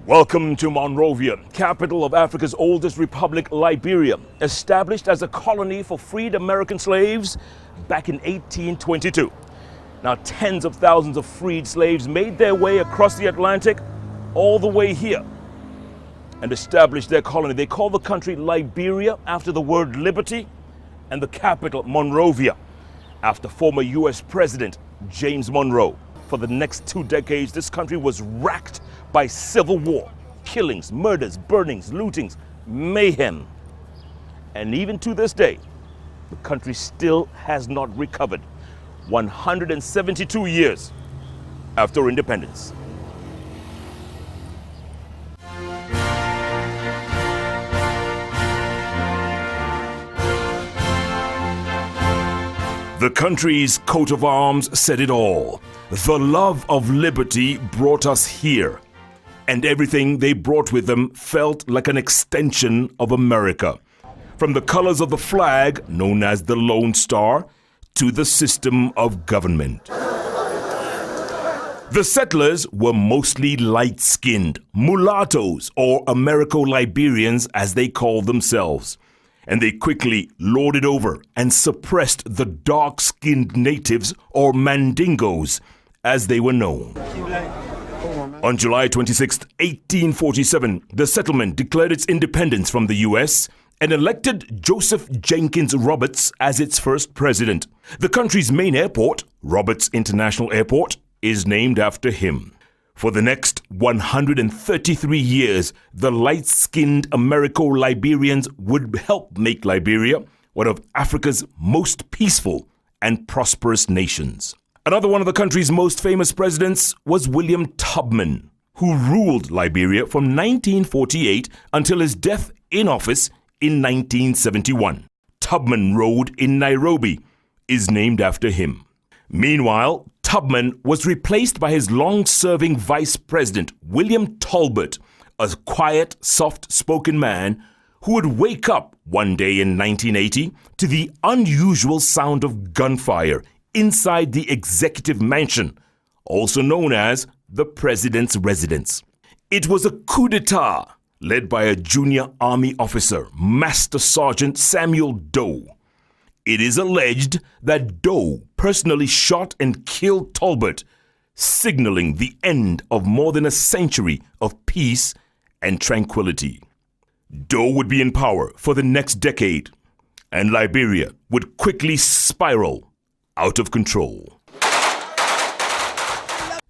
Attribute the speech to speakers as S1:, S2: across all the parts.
S1: Welcome to Monrovia, capital of Africa's oldest republic, Liberia, established as a colony for freed American slaves back in 1822. Now, tens of thousands of freed slaves made their way across the Atlantic all the way here and established their colony. They call the country Liberia after the word liberty, and the capital Monrovia after former U.S. President James Monroe. For the next 2 decades, this country was racked by civil war, killings, murders, burnings, lootings, mayhem. And even to this day, the country still has not recovered, 172 years after independence. The country's coat of arms said it all. The love of liberty brought us here, and everything they brought with them felt like an extension of America. From the colors of the flag, known as the Lone Star, to the system of government. The settlers were mostly light-skinned, mulattoes, or Americo-Liberians as they called themselves. And they quickly lorded over and suppressed the dark-skinned natives, or Mandingos, as they were known. On July 26, 1847, the settlement declared its independence from the U.S. and elected Joseph Jenkins Roberts as its first president. The country's main airport, Roberts International Airport, is named after him. For the next 133 years, the light-skinned Americo-Liberians would help make Liberia one of Africa's most peaceful and prosperous nations. Another one of the country's most famous presidents was William Tubman, who ruled Liberia from 1948 until his death in office in 1971. Tubman Road in Nairobi is named after him. Meanwhile, Tubman was replaced by his long-serving vice president, William Talbot, a quiet, soft-spoken man who would wake up one day in 1980 to the unusual sound of gunfire inside the executive mansion, also known as the president's residence. It was a coup d'etat led by a junior army officer, Master Sergeant Samuel Doe. It is alleged that Doe personally shot and killed Talbot, signaling the end of more than a century of peace and tranquility. Doe would be in power for the next decade, and Liberia would quickly spiral out of control.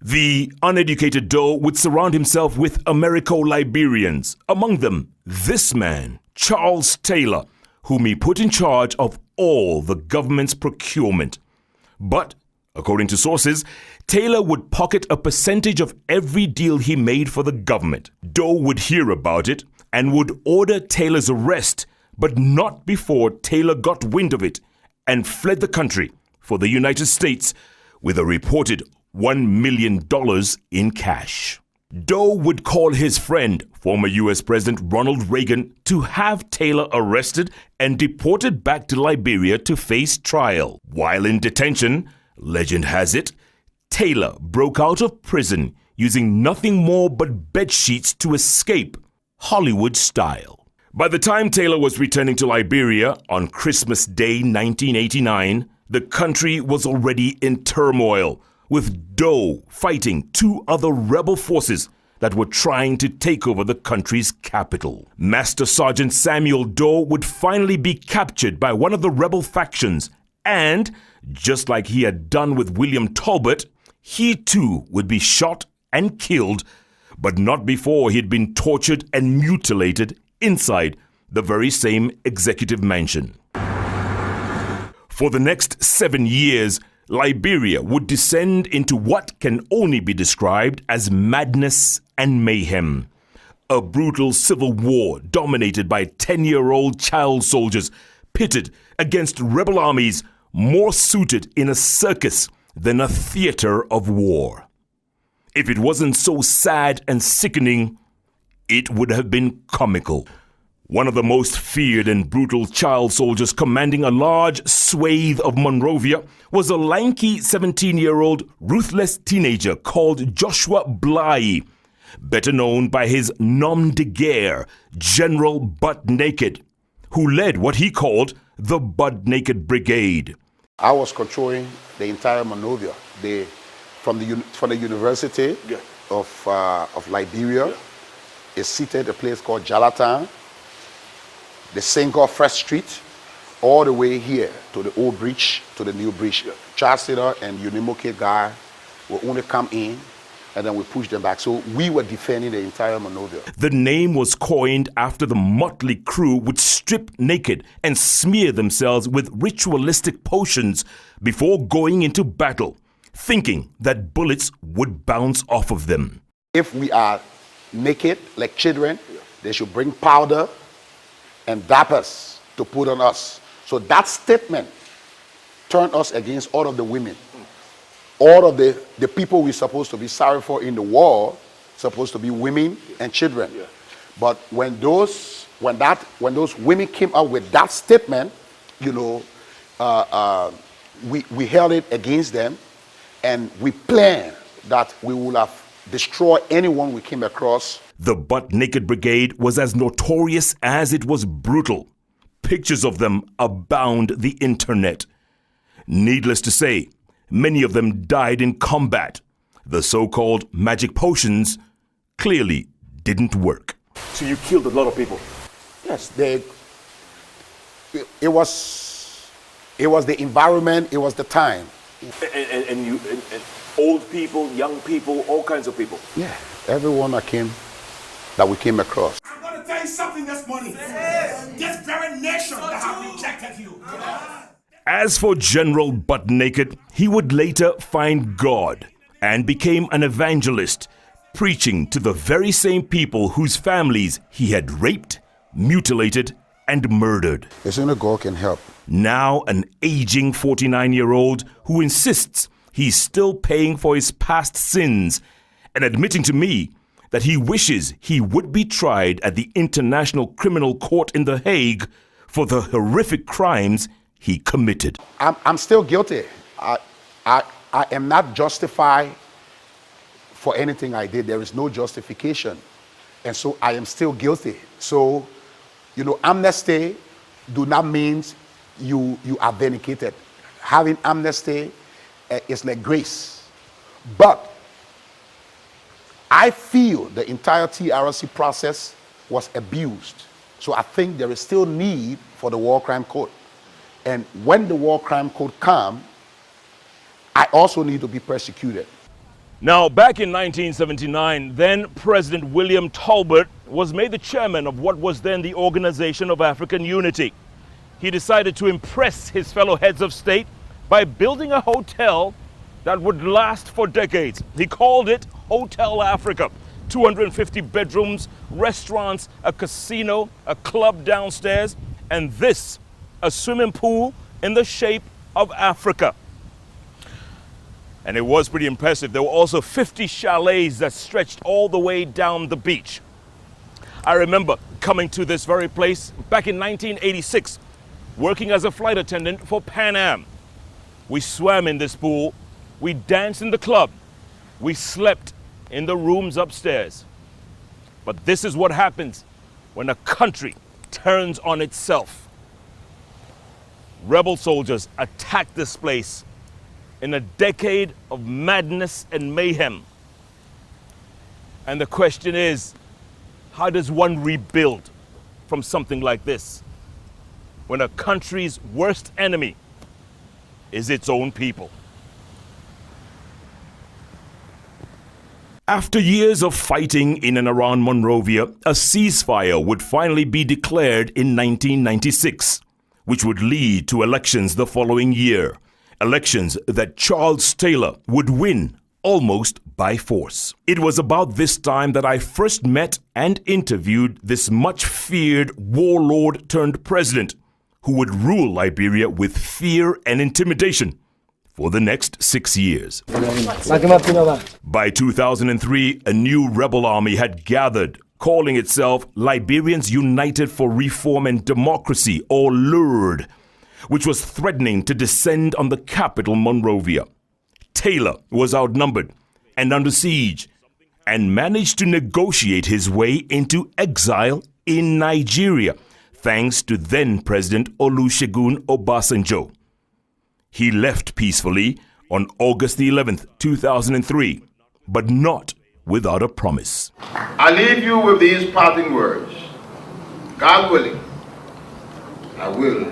S1: The uneducated Doe would surround himself with Americo-Liberians, among them this man, Charles Taylor, whom he put in charge of all the government's procurement. But, according to sources, Taylor would pocket a percentage of every deal he made for the government. Doe would hear about it and would order Taylor's arrest, but not before Taylor got wind of it and fled the country for the United States with a reported $1 million in cash. Doe would call his friend, former U.S. President Ronald Reagan, to have Taylor arrested and deported back to Liberia to face trial. While in detention, legend has it, Taylor broke out of prison using nothing more but bedsheets to escape, Hollywood style. By the time Taylor was returning to Liberia on Christmas Day 1989, the country was already in turmoil, with Doe fighting 2 other rebel forces that were trying to take over the country's capital. Master Sergeant Samuel Doe would finally be captured by one of the rebel factions, and, just like he had done with William Talbot, he too would be shot and killed, but not before he had been tortured and mutilated inside the very same executive mansion. For the next 7 years, Liberia would descend into what can only be described as madness and mayhem. A brutal civil war dominated by 10-year-old child soldiers pitted against rebel armies more suited in a circus than a theater of war. If it wasn't so sad and sickening, it would have been comical. One of the most feared and brutal child soldiers commanding a large swathe of Monrovia was a lanky 17-year-old ruthless teenager called Joshua Bly. better known by his nom de guerre, General Butt Naked, who led what he called the Butt Naked Brigade.
S2: I was controlling the entire Monrovia. From the University of Liberia, is seated a place called Jalatan, the Senghor Fresh Street, all the way here to the old bridge, to the new bridge. Charles Taylor and Unimoke guy will only come in, and then we push them back. So we were defending the entire Monrovia.
S1: The name was coined after the motley crew would strip naked and smear themselves with ritualistic potions before going into battle, thinking that bullets would bounce off of them.
S2: If we are naked like children, they should bring powder and dappers to put on us. So that statement turned us against all of the women. All of the people we're supposed to be sorry for in the war, supposed to be women and children. But when those women came out with that statement, you know, we held it against them, and we planned that we would have destroyed anyone we came across.
S1: The Butt Naked Brigade was as notorious as it was brutal. Pictures of them abound the internet. Needless to say, many of them died in combat. The so-called magic potions clearly didn't work.
S3: So you killed a lot of people?
S2: Yes, it was the environment, it was the time.
S3: And old people, young people, all kinds of people?
S2: Yeah, everyone that we came across.
S4: I'm going to tell you something this morning. This very nation that have rejected you.
S1: As for General Butt Naked, he would later find God and became an evangelist, preaching to the very same people whose families he had raped, mutilated, and murdered.
S2: It's only God can help.
S1: Now an aging 49-year-old who insists he's still paying for his past sins and admitting to me that he wishes he would be tried at the International Criminal Court in The Hague for the horrific crimes he committed.
S2: I'm still guilty. I am not justified for anything I did. There is no justification. And so I am still guilty. So, you know, amnesty do not mean you are vindicated. Having amnesty is like grace. But I feel the entire TRC process was abused. So I think there is still need for the War Crime Code. And when the War Crime Code comes, I also need to be persecuted.
S1: Now, back in 1979, then President William Tolbert was made the chairman of what was then the Organization of African Unity. He decided to impress his fellow heads of state by building a hotel that would last for decades. He called it Hotel Africa. 250 bedrooms, restaurants, a casino, a club downstairs, and this, a swimming pool in the shape of Africa. And it was pretty impressive. There were also 50 chalets that stretched all the way down the beach. I remember coming to this very place back in 1986, working as a flight attendant for Pan Am. We swam in this pool, we danced in the club, we slept in the rooms upstairs. But this is what happens when a country turns on itself. Rebel soldiers attacked this place in a decade of madness and mayhem. And the question is, how does one rebuild from something like this when a country's worst enemy is its own people? After years of fighting in and around Monrovia, a ceasefire would finally be declared in 1996, which would lead to elections the following year. Elections that Charles Taylor would win almost by force. It was about this time that I first met and interviewed this much feared warlord turned president who would rule Liberia with fear and intimidation for the next 6 years. By 2003, a new rebel army had gathered, calling itself Liberians United for Reform and Democracy, or LURD, which was threatening to descend on the capital, Monrovia. Taylor was outnumbered and under siege, and managed to negotiate his way into exile in Nigeria, thanks to then-President Olusegun Obasanjo. He left peacefully on August the 11th, 2003, but not without a promise.
S5: I leave you with these parting words. God willing, I will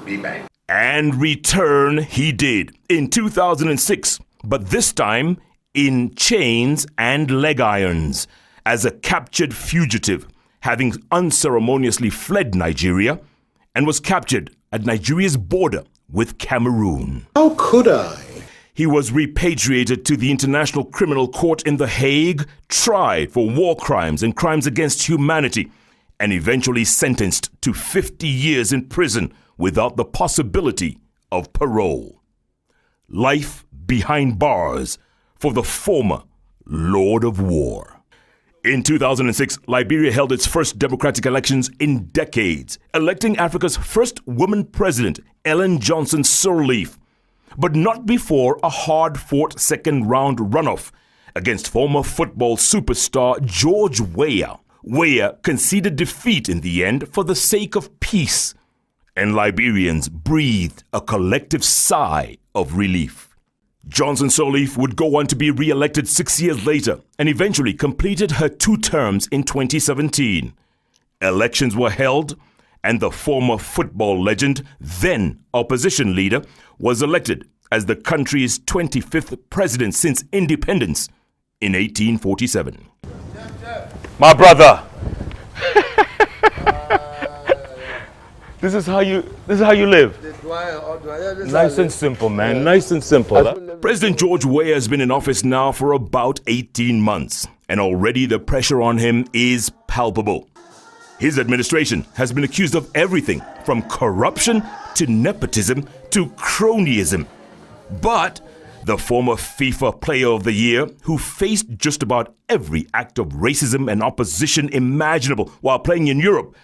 S5: be back.
S1: And return he did in 2006, but this time in chains and leg irons as a captured fugitive, having unceremoniously fled Nigeria and was captured at Nigeria's border with Cameroon.
S6: How could I?
S1: He was repatriated to the International Criminal Court in The Hague, tried for war crimes and crimes against humanity, and eventually sentenced to 50 years in prison without the possibility of parole. Life behind bars for the former Lord of War. In 2006, Liberia held its first democratic elections in decades, electing Africa's first woman president, Ellen Johnson Sirleaf, but not before a hard-fought second-round runoff against former football superstar George Weah. Weah conceded defeat in the end for the sake of peace, and Liberians breathed a collective sigh of relief. Johnson Sirleaf would go on to be re-elected 6 years later and eventually completed her 2 terms in 2017. Elections were held, and the former football legend, then opposition leader, was elected as the country's 25th president since independence in 1847.
S3: My brother. This is how you live. Nice and simple, man. Nice and simple.
S1: President George Weah has been in office now for about 18 months, and already the pressure on him is palpable. His administration has been accused of everything from corruption to nepotism to cronyism. But the former FIFA Player of the Year, who faced just about every act of racism and opposition imaginable while playing in Europe,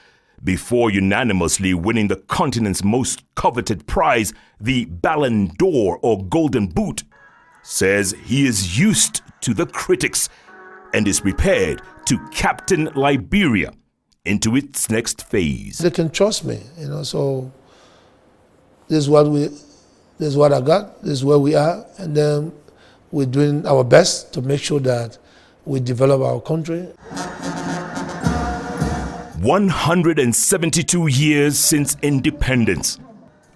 S1: before unanimously winning the continent's most coveted prize, the Ballon d'Or or Golden Boot, says he is used to the critics and is prepared to captain Liberia into its next phase.
S6: They can trust me, so this is what I got, this is where we are, and then we're doing our best to make sure that we develop our country.
S1: 172 years since independence.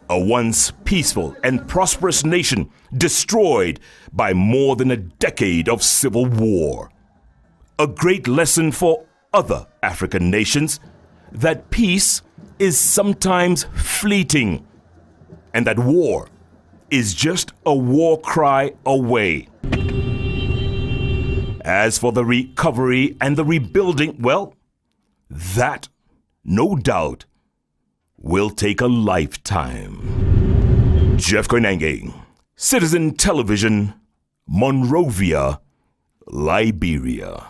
S1: A once peaceful and prosperous nation destroyed by more than a decade of civil war. A great lesson for other African nations that peace is sometimes fleeting and that war is just a war cry away. As for the recovery and the rebuilding, well, that, no doubt, will take a lifetime. Jeff Koinange, Citizen Television, Monrovia, Liberia.